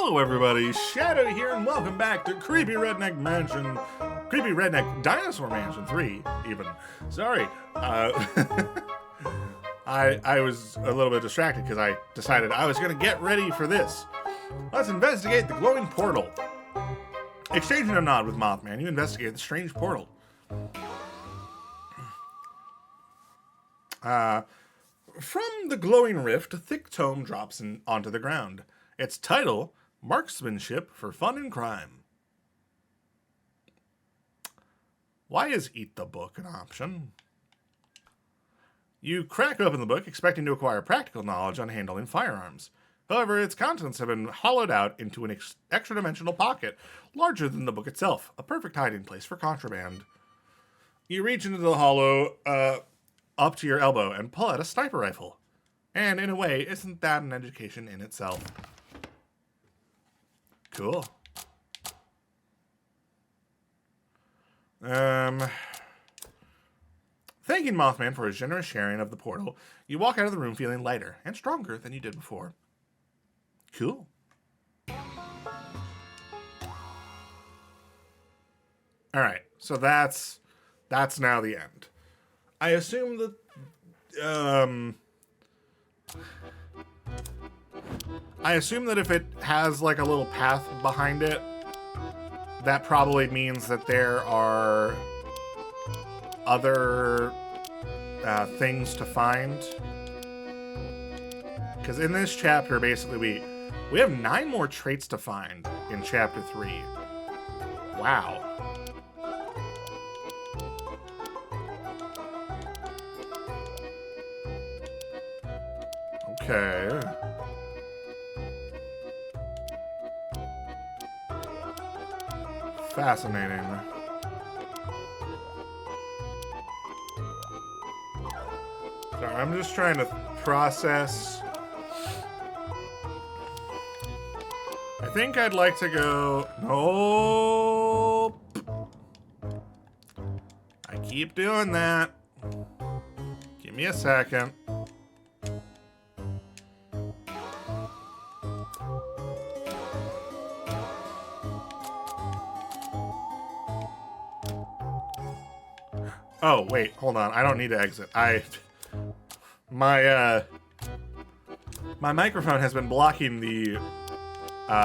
Hello everybody, Shadow here and welcome back to Creepy Redneck Mansion, Creepy Redneck Dinosaur Mansion 3, even. Sorry, I was a little bit distracted because I decided I was going to get ready for this. Let's investigate the glowing portal. Exchanging a nod with Mothman, you investigate the strange portal. From the glowing rift, a thick tome drops onto the ground. Its title, Marksmanship for Fun and Crime. Why is Eat the Book an option? You crack open the book, expecting to acquire practical knowledge on handling firearms. However, its contents have been hollowed out into an extra-dimensional pocket, larger than the book itself, a perfect hiding place for contraband. You reach into the hollow, up to your elbow, and pull out a sniper rifle. And in a way, isn't that an education in itself? Cool. Thanking Mothman for his generous sharing of the portal, you walk out of the room feeling lighter and stronger than you did before. Cool. Alright, so that's now the end. I assume that, if it has like a little path behind it, that probably means that there are other things to find. Because in this chapter, basically, we have 9 more traits to find in chapter 3. Wow. Okay. Fascinating. Sorry, I'm just trying to process. I think I'd like to go. Nope. I keep doing that. Give me a second. Oh, wait, hold on. I don't need to exit. My microphone has been blocking the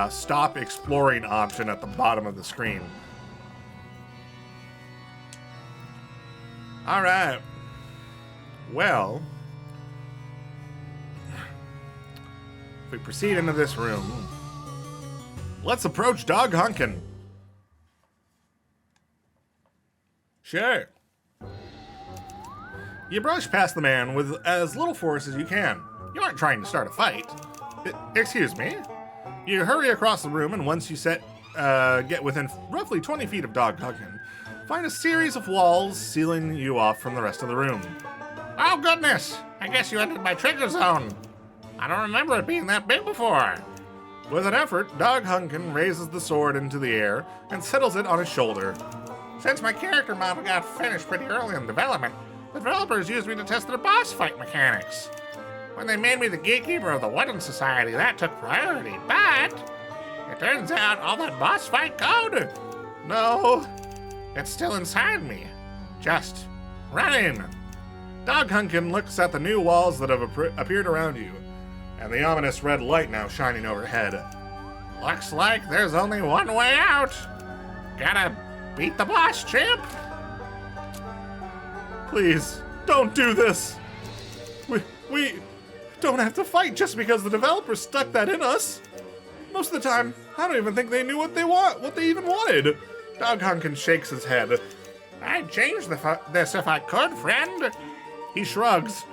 stop exploring option at the bottom of the screen. All right. Well, if we proceed into this room, let's approach Dog Hunkin'. Sure. You brush past the man with as little force as you can. You aren't trying to start a fight. Excuse me? You hurry across the room, and once you get within roughly 20 feet of Dog Hunkin', find a series of walls sealing you off from the rest of the room. Oh goodness! I guess you entered my trigger zone. I don't remember it being that big before. With an effort, Dog Hunkin' raises the sword into the air and settles it on his shoulder. Since my character model got finished pretty early in development, the developers used me to test their boss fight mechanics. When they made me the gatekeeper of the Wooden Society, that took priority, but it turns out all that boss fight code, no, it's still inside me, just running. Dog Hunkin' looks at the new walls that have appeared around you, and the ominous red light now shining overhead. Looks like there's only one way out. Gotta beat the boss, champ. Please, don't do this. We don't have to fight just because the developers stuck that in us. Most of the time, I don't even think they knew what they even wanted. Dog Hunkin' shakes his head. I'd change this if I could, friend. He shrugs,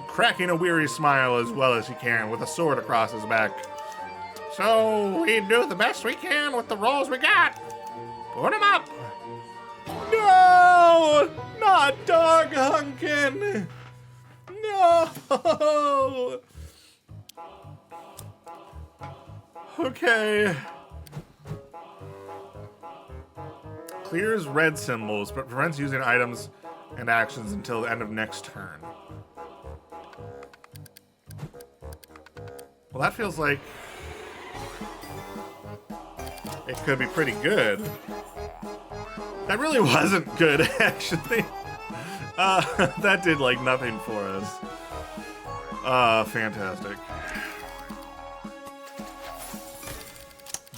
cracking a weary smile as well as he can with a sword across his back. So we do the best we can with the rolls we got. Put 'em up. No! Not Dog Hunkin'! No! Okay. Clears red symbols, but prevents using items and actions until the end of next turn. Well, that feels like it could be pretty good. That really wasn't good, actually. That did, like, nothing for us. Fantastic.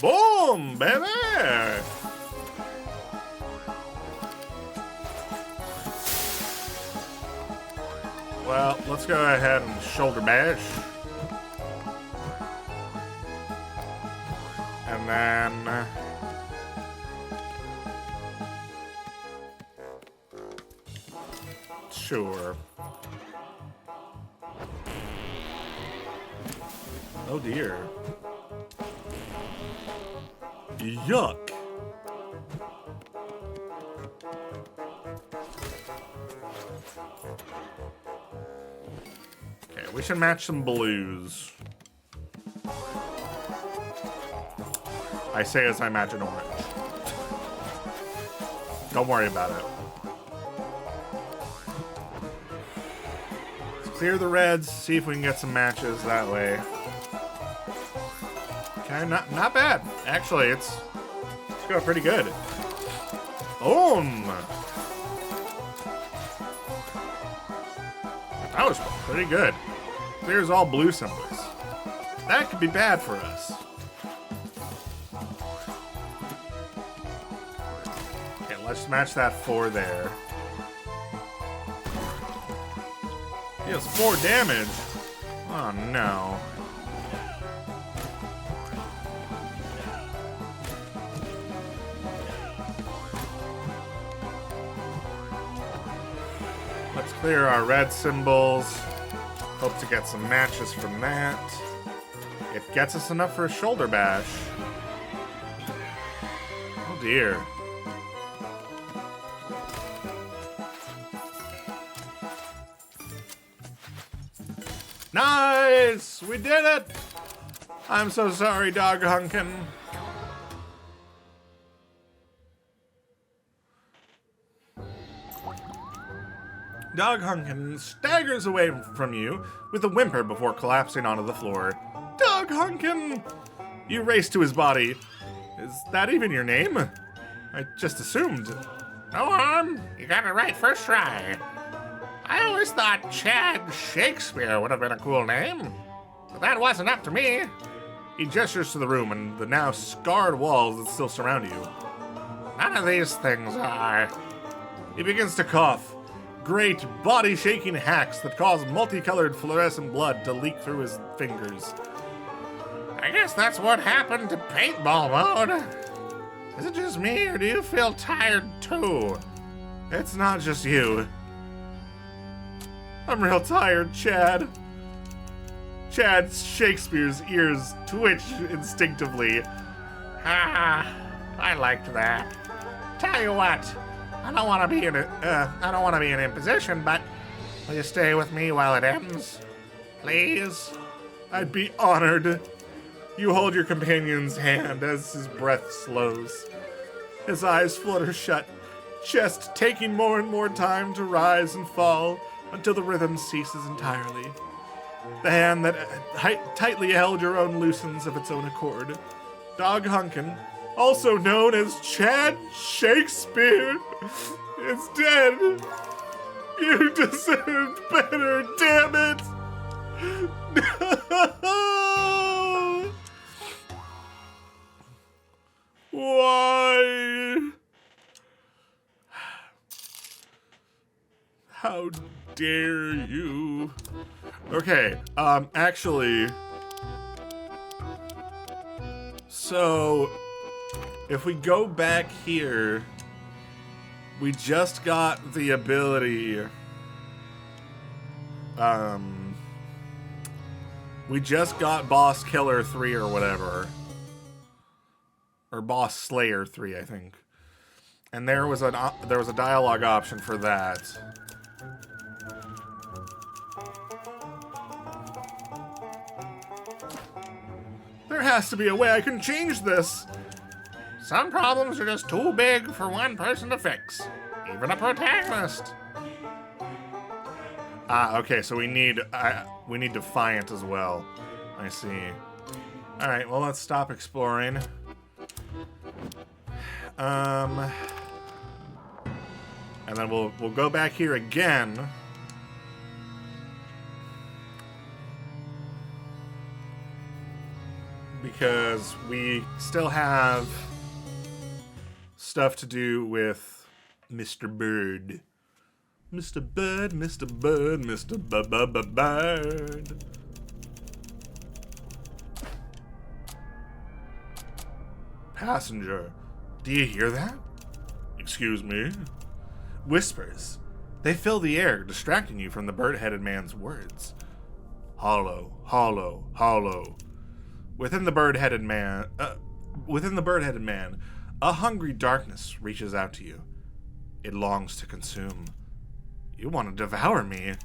Boom, baby! Well, let's go ahead and shoulder bash. And then... sure. Oh dear. Yuck. Okay, we should match some blues. I say as I match an orange. Don't worry about it. Let's clear the reds, see if we can get some matches that way. Okay, not bad. Actually, it's going pretty good. That was pretty good. Clears all blue symbols. That could be bad for us. Okay, let's match that 4 there. Deals 4 damage. Oh no. Let's clear our red symbols. Hope to get some matches from that. It gets us enough for a shoulder bash. Oh dear. Nice! We did it! I'm so sorry, Dog Hunkin'. Dog Hunkin' staggers away from you with a whimper before collapsing onto the floor. Dog Hunkin'! You race to his body. Is that even your name? I just assumed. No harm. You got it right first try. I always thought Chad Shakespeare would have been a cool name, but that wasn't up to me. He gestures to the room and the now scarred walls that still surround you. None of these things are. He begins to cough. Great body-shaking hacks that cause multicolored fluorescent blood to leak through his fingers. I guess that's what happened to paintball mode. Is it just me, or do you feel tired too? It's not just you. I'm real tired, Chad. Chad Shakespeare's ears twitch instinctively. Ah, I liked that. Tell you what. I don't want to be in imposition, but will you stay with me while it ends? Please? I'd be honored. You hold your companion's hand as his breath slows. His eyes flutter shut, chest taking more and more time to rise and fall until the rhythm ceases entirely. The hand that tightly held your own loosens of its own accord. Dog Hunkin', also known as Chad Shakespeare, is dead. You deserved better, damn it! No! Why? How dare you? Okay, actually, so if we go back here, we just got the ability, we just got Boss Killer 3 or whatever, or Boss Slayer 3, I think, and there was a dialogue option for that. There has to be a way I can change this. Some problems are just too big for one person to fix, even a protagonist. Okay, so we need Defiant as well. I see. All right, well, let's stop exploring. And then we'll go back here again. Because we still have stuff to do with Mr. Bird. Mr. Bird, Mr. Bird, Mr. Bird. Passenger, do you hear that? Excuse me? Whispers. They fill the air, distracting you from the bird-headed man's words. Hollow, hollow, hollow. Within the bird-headed man, a hungry darkness reaches out to you. It longs to consume. You want to devour me.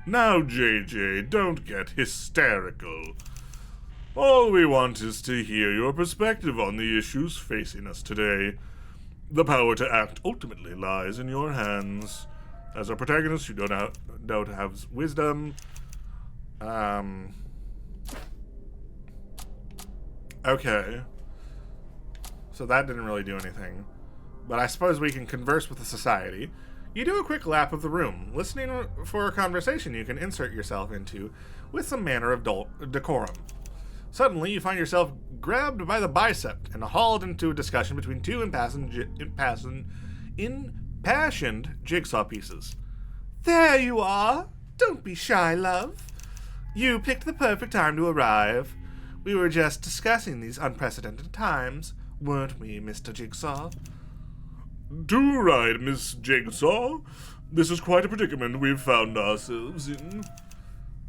Now, JJ, don't get hysterical. All we want is to hear your perspective on the issues facing us today. The power to act ultimately lies in your hands. As a protagonist, you don't have wisdom. Okay. So that didn't really do anything. But I suppose we can converse with the society. You do a quick lap of the room, listening for a conversation you can insert yourself into with some manner of decorum. Suddenly, you find yourself grabbed by the bicep and hauled into a discussion between two impassioned jigsaw pieces. There you are! Don't be shy, love. You picked the perfect time to arrive. We were just discussing these unprecedented times, weren't we, Mr. Jigsaw? Too right, Miss Jigsaw. This is quite a predicament we've found ourselves in.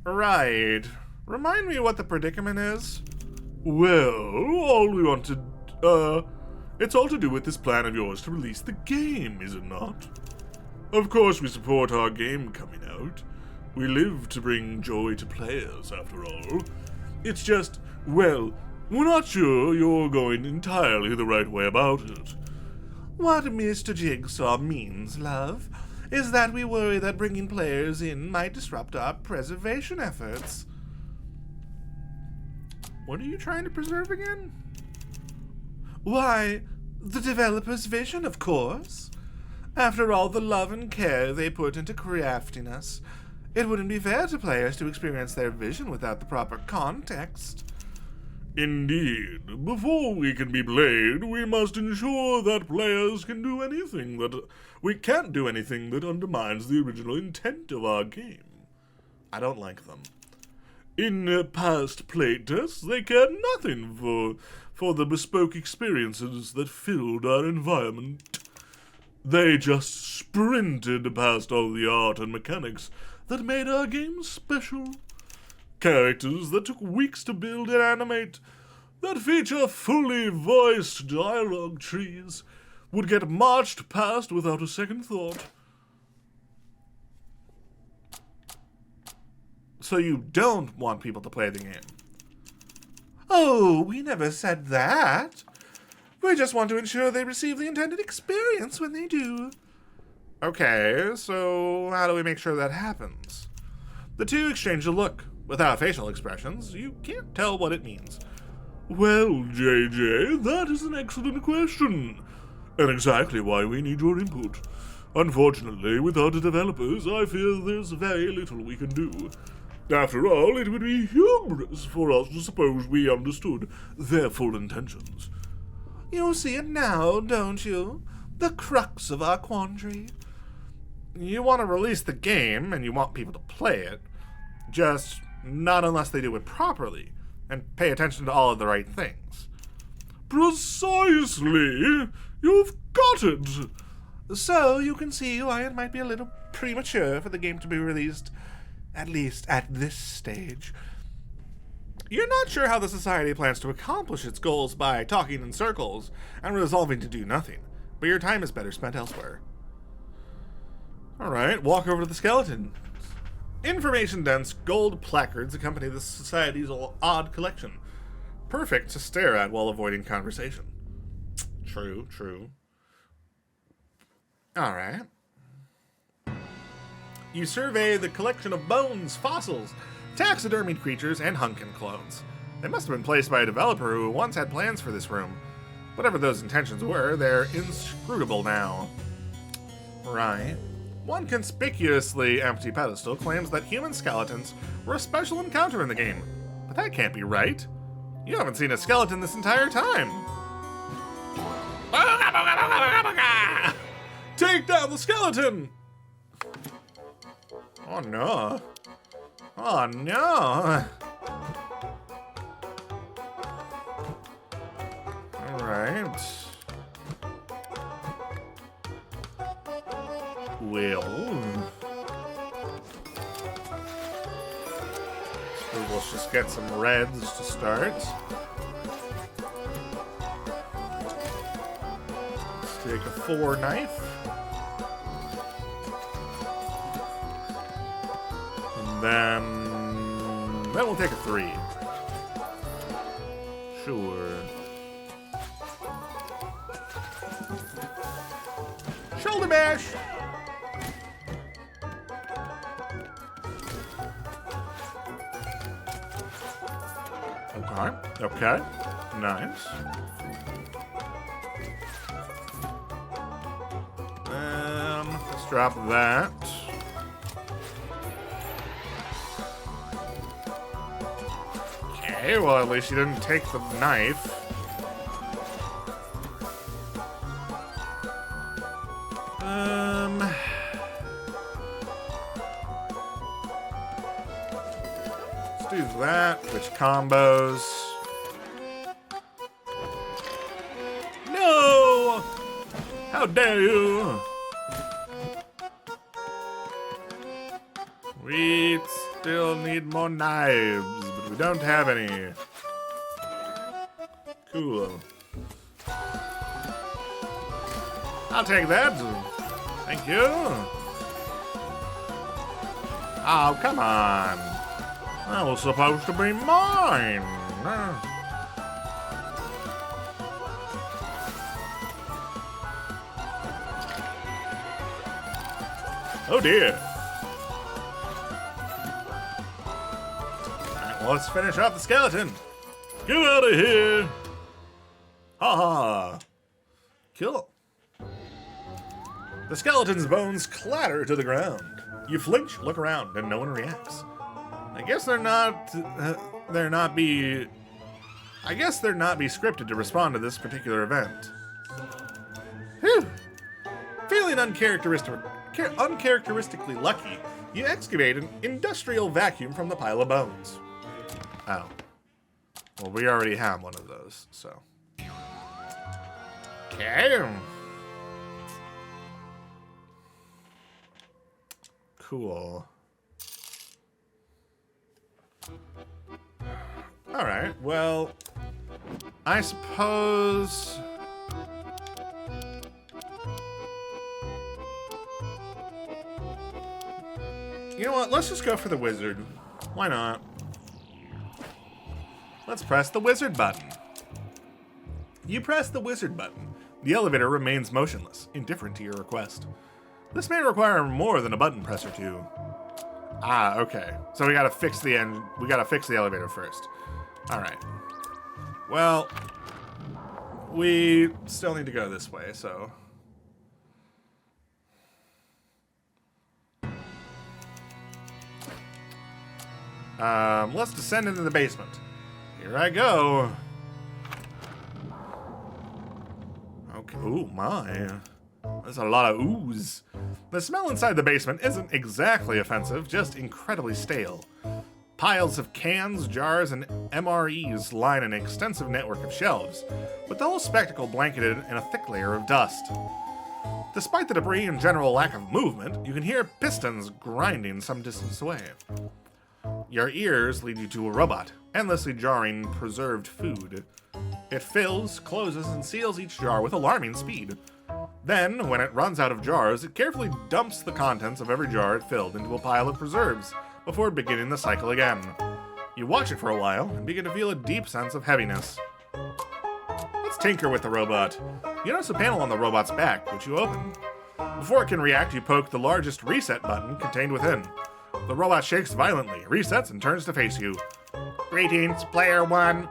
Right. Remind me what the predicament is? Well, it's all to do with this plan of yours to release the game, is it not? Of course we support our game coming out. We live to bring joy to players, after all. It's just, well, we're not sure you're going entirely the right way about it. What Mr. Jigsaw means, love, is that we worry that bringing players in might disrupt our preservation efforts. What are you trying to preserve again? Why, the developer's vision, of course. After all the love and care they put into crafting us, it wouldn't be fair to players to experience their vision without the proper context. Indeed. Before we can be played, we must ensure that players can't do anything that undermines the original intent of our game. I don't like them. In past playtests, they cared nothing for the bespoke experiences that filled our environment. They just sprinted past all the art and mechanics that made our game special. Characters that took weeks to build and animate, that feature fully voiced dialogue trees, would get marched past without a second thought. So you don't want people to play the game? Oh, we never said that. We just want to ensure they receive the intended experience when they do. Okay, so how do we make sure that happens? The two exchange a look. Without facial expressions, you can't tell what it means. Well, JJ, that is an excellent question, and exactly why we need your input. Unfortunately, without the developers, I fear there's very little we can do. After all, it would be hubris for us to suppose we understood their full intentions. You see it now, don't you? The crux of our quandary. You want to release the game, and you want people to play it. Just not unless they do it properly, and pay attention to all of the right things. Precisely! You've got it! So, you can see why it might be a little premature for the game to be released, at least at this stage. You're not sure how the Society plans to accomplish its goals by talking in circles and resolving to do nothing, but your time is better spent elsewhere. Alright, walk over to the skeleton. Information-dense gold placards accompany the Society's odd collection. Perfect to stare at while avoiding conversation. True, true. Alright. You survey the collection of bones, fossils, taxidermied creatures, and Hunkin clones. They must have been placed by a developer who once had plans for this room. Whatever those intentions were, they're inscrutable now. Right. One conspicuously empty pedestal claims that human skeletons were a special encounter in the game. But that can't be right. You haven't seen a skeleton this entire time. Take down the skeleton! Oh no. Oh no. Alright. Well. So let's just get some reds to start. Let's take a 4 knife. And then we'll take a 3. Sure. Shoulder bash! Okay, okay. Nice. Let's drop that. Okay, well at least you didn't take the knife. Let's do that, which combos. No! How dare you! We still need more knives, but we don't have any. Cool. I'll take that. Thank you. Oh, come on. That was supposed to be mine. Oh dear. Alright, well, let's finish off the skeleton. Get out of here. Ha ha. Cool. The skeleton's bones clatter to the ground. You flinch, look around, and no one reacts. I guess they're not be scripted to respond to this particular event. Whew. Feeling uncharacteristically lucky, you excavate an industrial vacuum from the pile of bones. Oh. Well, we already have one of those, so. Okay. Cool. Alright, well, I suppose... You know what, let's just go for the wizard. Why not? Let's press the wizard button. You press the wizard button. The elevator remains motionless, indifferent to your request. This may require more than a button press or two. Ah, okay. So we gotta fix the elevator first. Alright. Well, we still need to go this way, so. Let's descend into the basement. Here I go. Okay. Ooh, my. There's a lot of ooze. The smell inside the basement isn't exactly offensive, just incredibly stale. Piles of cans, jars, and MREs line an extensive network of shelves, with the whole spectacle blanketed in a thick layer of dust. Despite the debris and general lack of movement, you can hear pistons grinding some distance away. Your ears lead you to a robot, endlessly jarring preserved food. It fills, closes, and seals each jar with alarming speed. Then, when it runs out of jars, it carefully dumps the contents of every jar it filled into a pile of preserves, before beginning the cycle again. You watch it for a while, and begin to feel a deep sense of heaviness. Let's tinker with the robot. You notice a panel on the robot's back, which you open. Before it can react, you poke the largest reset button contained within. The robot shakes violently, resets, and turns to face you. Greetings, Player One.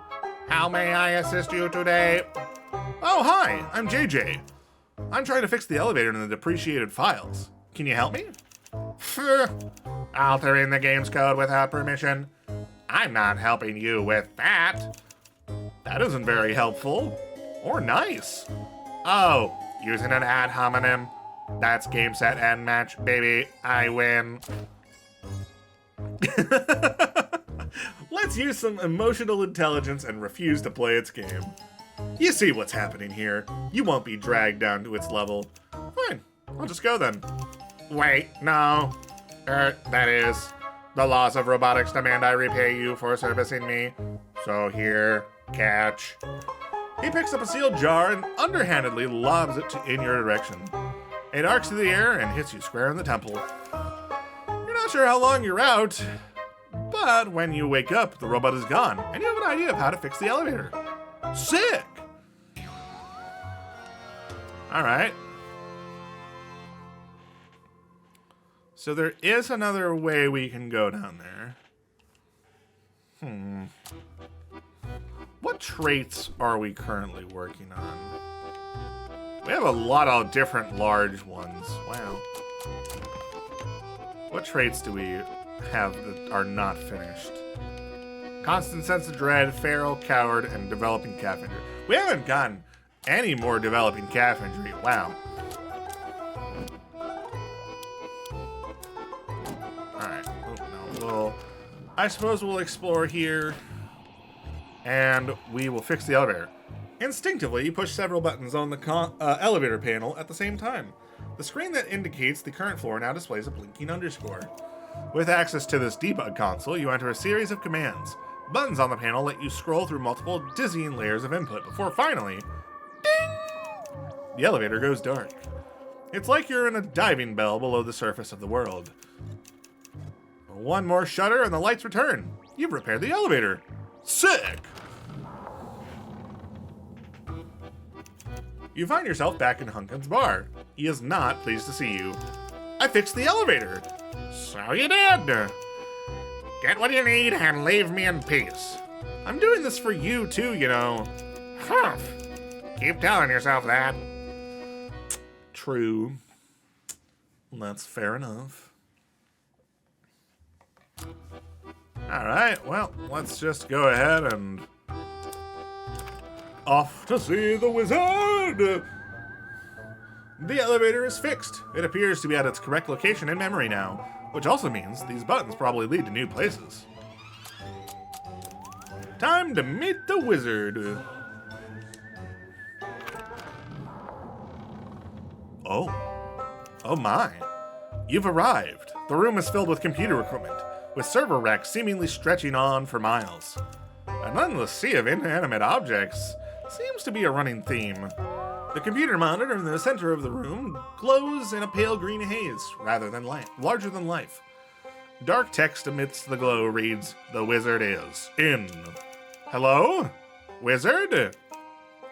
How may I assist you today? Oh, hi, I'm JJ. I'm trying to fix the elevator in the depreciated files. Can you help me? Altering the game's code without permission? I'm not helping you with that. That isn't very helpful. Or nice. Oh, using an ad hominem. That's game, set, and match, baby. I win. Let's use some emotional intelligence and refuse to play its game. You see what's happening here. You won't be dragged down to its level. Fine, I'll just go then. Wait, no. That is, the laws of robotics demand I repay you for servicing me. So here, catch. He picks up a sealed jar and underhandedly lobs it in your direction. It arcs through the air and hits you square in the temple. You're not sure how long you're out, but when you wake up, the robot is gone, and you have an idea of how to fix the elevator. Sick! Alright. So there is another way we can go down there. What traits are we currently working on? We have a lot of different large ones. Wow. What traits do we have that are not finished? Constant sense of dread, feral, coward, and developing calf injury. We haven't gotten any more developing calf injury. Wow. Alright. Oh, no. I suppose we'll explore here, and we will fix the elevator. Instinctively, you push several buttons on the elevator panel at the same time. The screen that indicates the current floor now displays a blinking underscore. With access to this debug console, you enter a series of commands. Buttons on the panel let you scroll through multiple dizzying layers of input before finally, ding! The elevator goes dark. It's like you're in a diving bell below the surface of the world. One more shutter and the lights return. You've repaired the elevator. Sick! You find yourself back in Hunkin's bar. He is not pleased to see you. I fixed the elevator. So you did. Get what you need and leave me in peace. I'm doing this for you too, you know. Humph. Keep telling yourself that. True. That's fair enough. Alright, well, let's just go ahead and off to see the wizard! The elevator is fixed. It appears to be at its correct location in memory now, which also means these buttons probably lead to new places. Time to meet the wizard. Oh my. You've arrived. The room is filled with computer equipment, with server racks seemingly stretching on for miles. An endless sea of inanimate objects seems to be a running theme. The computer monitor in the center of the room glows in a pale green haze, rather than larger than life. Dark text amidst the glow reads, "The wizard is in." Hello? Wizard?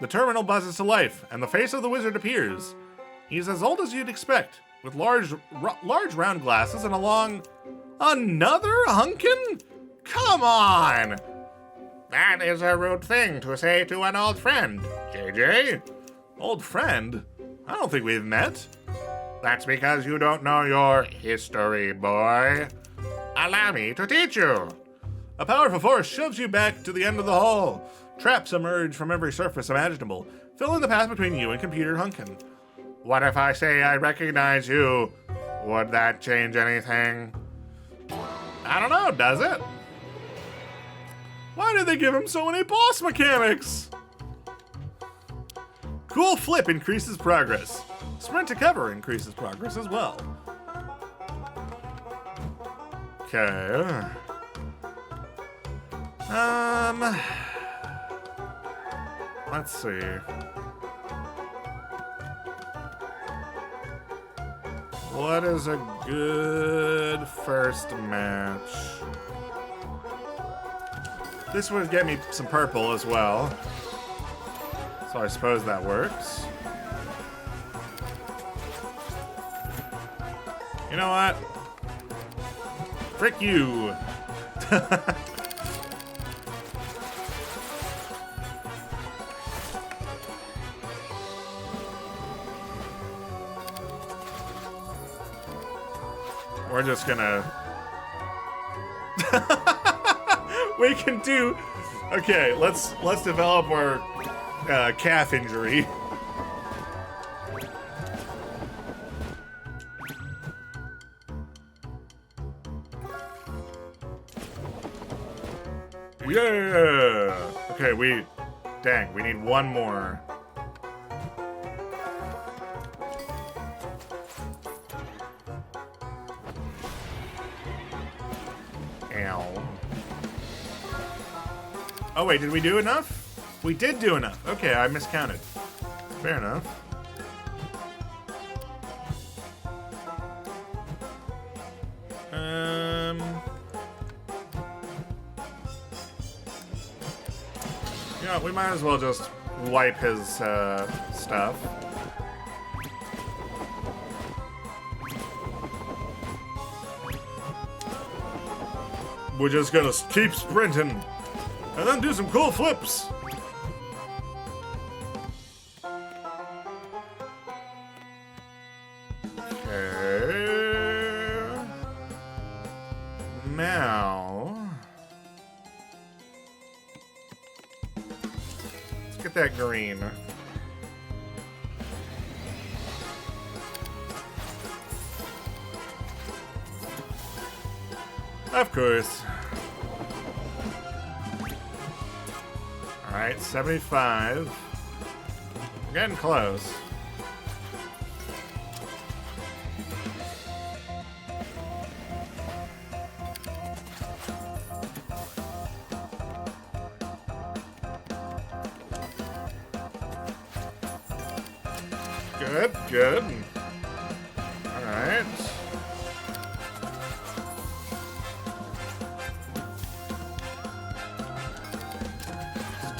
The terminal buzzes to life, and the face of the wizard appears. He's as old as you'd expect, with large round glasses and a long... Another Hunkin? Come on! That is a rude thing to say to an old friend, JJ. Old friend? I don't think we've met. That's because you don't know your history, boy. Allow me to teach you. A powerful force shoves you back to the end of the hall. Traps emerge from every surface imaginable, filling the path between you and Computer Hunkin. What if I say I recognize you? Would that change anything? I don't know, does it? Why did they give him so many boss mechanics? Cool flip increases progress. Sprint to cover increases progress as well. Okay. Let's see. What is a good first match? This would get me some purple as well. So I suppose that works. You know what? Frick you. we're just gonna... We can do... Okay, let's develop our calf injury. Yeah! Okay, dang, we need one more. Ow. Oh wait, did we do enough? We did do enough. Okay, I miscounted. Fair enough. Yeah, we might as well just wipe his stuff. We're just gonna keep sprinting and then do some cool flips. Okay. Now, let's get that green. Of course. Alright, 75. We're getting close. Good, good. Alright.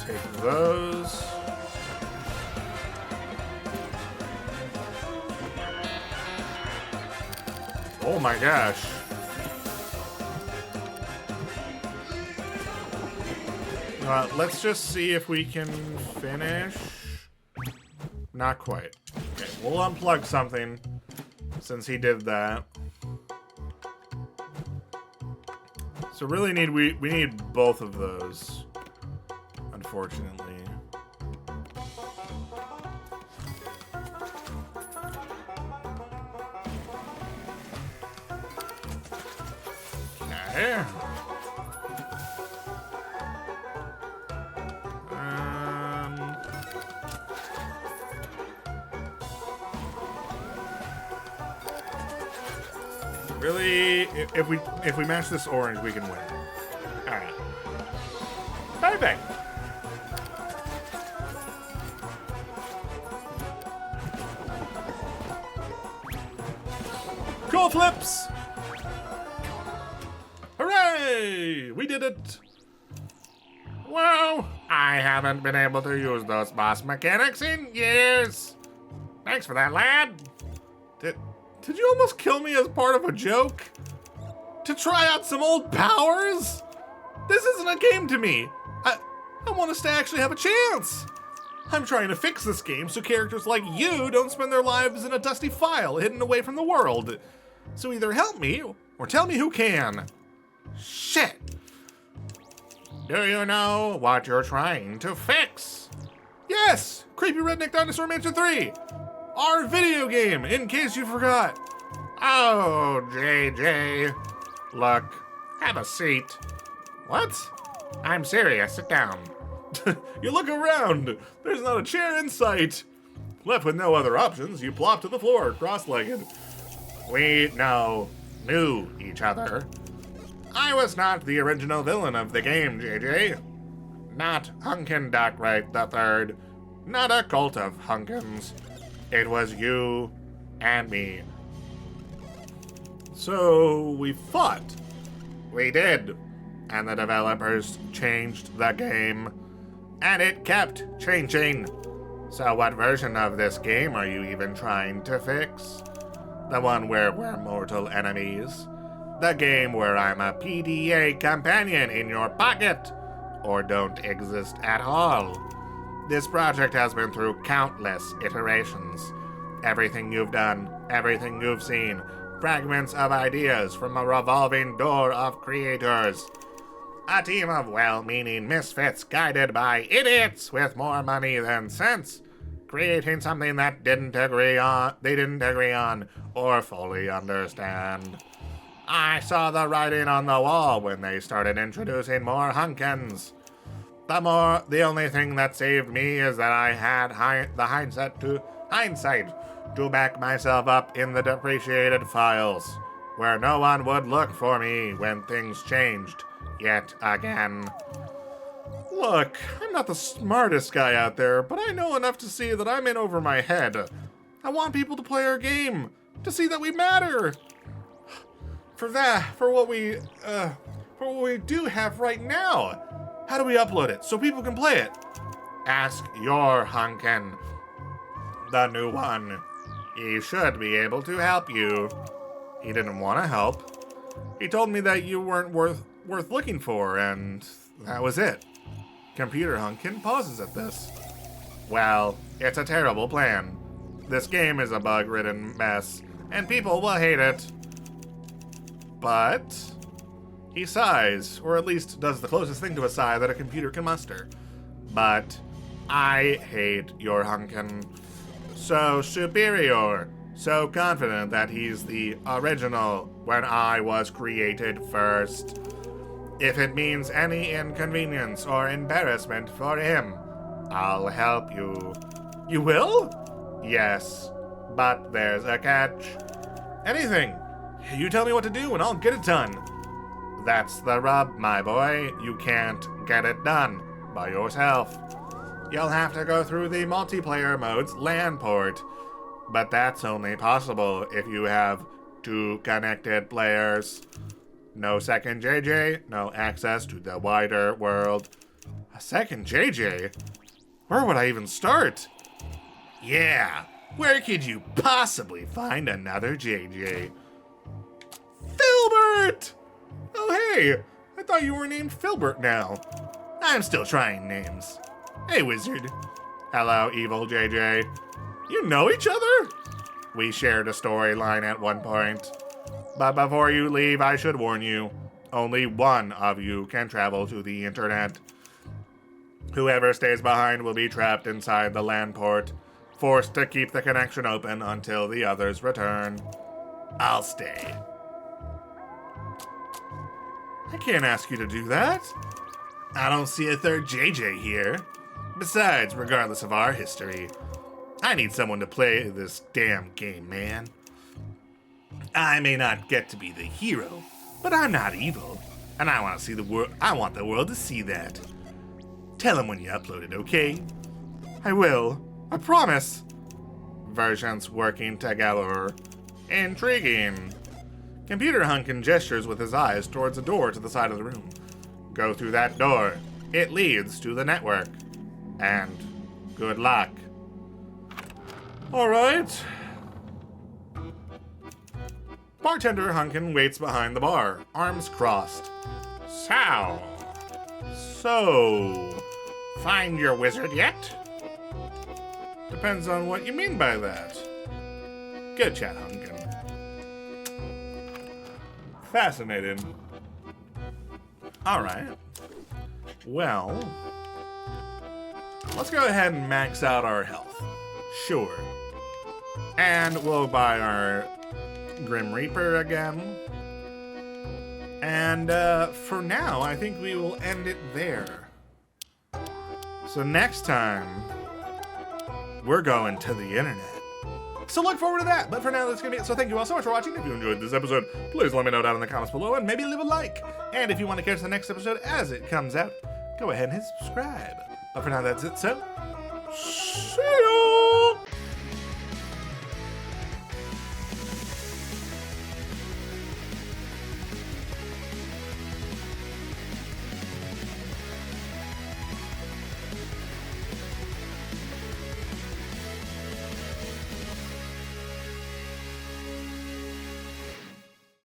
Take those. Oh my gosh. Let's just see if we can finish. Not quite. Okay, we'll unplug something since he did that. So really we need both of those. Unfortunately. Okay. Really, if we match this orange, we can win. All right. Perfect. Cool flips! Hooray! We did it! Wow, I haven't been able to use those boss mechanics in years. Thanks for that, lad. Did you almost kill me as part of a joke? To try out some old powers? This isn't a game to me. I want us to actually have a chance. I'm trying to fix this game so characters like you don't spend their lives in a dusty file hidden away from the world. So either help me or tell me who can. Shit. Do you know what you're trying to fix? Yes, Creepy Redneck Dinosaur Mansion 3. Our video game, in case you forgot. Oh, JJ. Look, have a seat. What? I'm serious, sit down. You look around. There's not a chair in sight. Left with no other options, you plop to the floor, cross-legged. We knew each other. I was not the original villain of the game, JJ. Not Hunkin Dockwright III. Not a cult of Hunkins. It was you and me. So we fought. We did. And the developers changed the game. And it kept changing. So what version of this game are you even trying to fix? The one where we're mortal enemies? The game where I'm a PDA companion in your pocket? Or don't exist at all? This project has been through countless iterations. Everything you've done, everything you've seen, fragments of ideas from a revolving door of creators. A team of well-meaning misfits guided by idiots with more money than sense, creating something that they didn't agree on or fully understand. I saw the writing on the wall when they started introducing more Hunkins. The only thing that saved me is that I had the hindsight to back myself up in the depreciated files, where no one would look for me when things changed yet again. Look, I'm not the smartest guy out there, but I know enough to see that I'm in over my head. I want people to play our game, to see that we matter. For what we do have right now, how do we upload it so people can play it? Ask your Hunkin, the new one. He should be able to help you. He didn't want to help. He told me that you weren't worth looking for, and that was it. Computer Hunkin pauses at this. Well, it's a terrible plan. This game is a bug-ridden mess, and people will hate it. But he sighs, or at least does the closest thing to a sigh that a computer can muster. But I hate your Hunkin. So superior, so confident that he's the original when I was created first. If it means any inconvenience or embarrassment for him, I'll help you. You will? Yes, but there's a catch. Anything. You tell me what to do and I'll get it done. That's the rub, my boy. You can't get it done by yourself. You'll have to go through the multiplayer mode's LAN port, but that's only possible if you have 2 connected players. No second JJ, no access to the wider world. A second JJ? Where would I even start? Yeah, where could you possibly find another JJ? Filbert! Oh hey, I thought you were named Filbert now. I'm still trying names. Hey wizard. Hello evil JJ. You know each other? We shared a storyline at one point. But before you leave, I should warn you, only one of you can travel to the internet. Whoever stays behind will be trapped inside the LAN port, forced to keep the connection open until the others return. I'll stay. I can't ask you to do that. I don't see a third JJ here. Besides, regardless of our history, I need someone to play this damn game, man. I may not get to be the hero, but I'm not evil, and I want to see the world. I want the world to see that. Tell him when you upload it, okay? I will. I promise. Versions working together. Intriguing. Computer Hunkin gestures with his eyes towards a door to the side of the room. Go through that door. It leads to the network. And good luck. All right. Bartender Hunkin waits behind the bar, arms crossed. So, find your wizard yet? Depends on what you mean by that. Good chat, Hunkin. Fascinating. Alright. Well, let's go ahead and max out our health. Sure. And we'll buy our Grim Reaper again. And for now, I think we will end it there. So next time, we're going to the internet. So look forward to that. But for now, that's going to be it. So thank you all so much for watching. If you enjoyed this episode, please let me know down in the comments below and maybe leave a like. And if you want to catch the next episode as it comes out, go ahead and hit subscribe. But for now, that's it. So, see ya!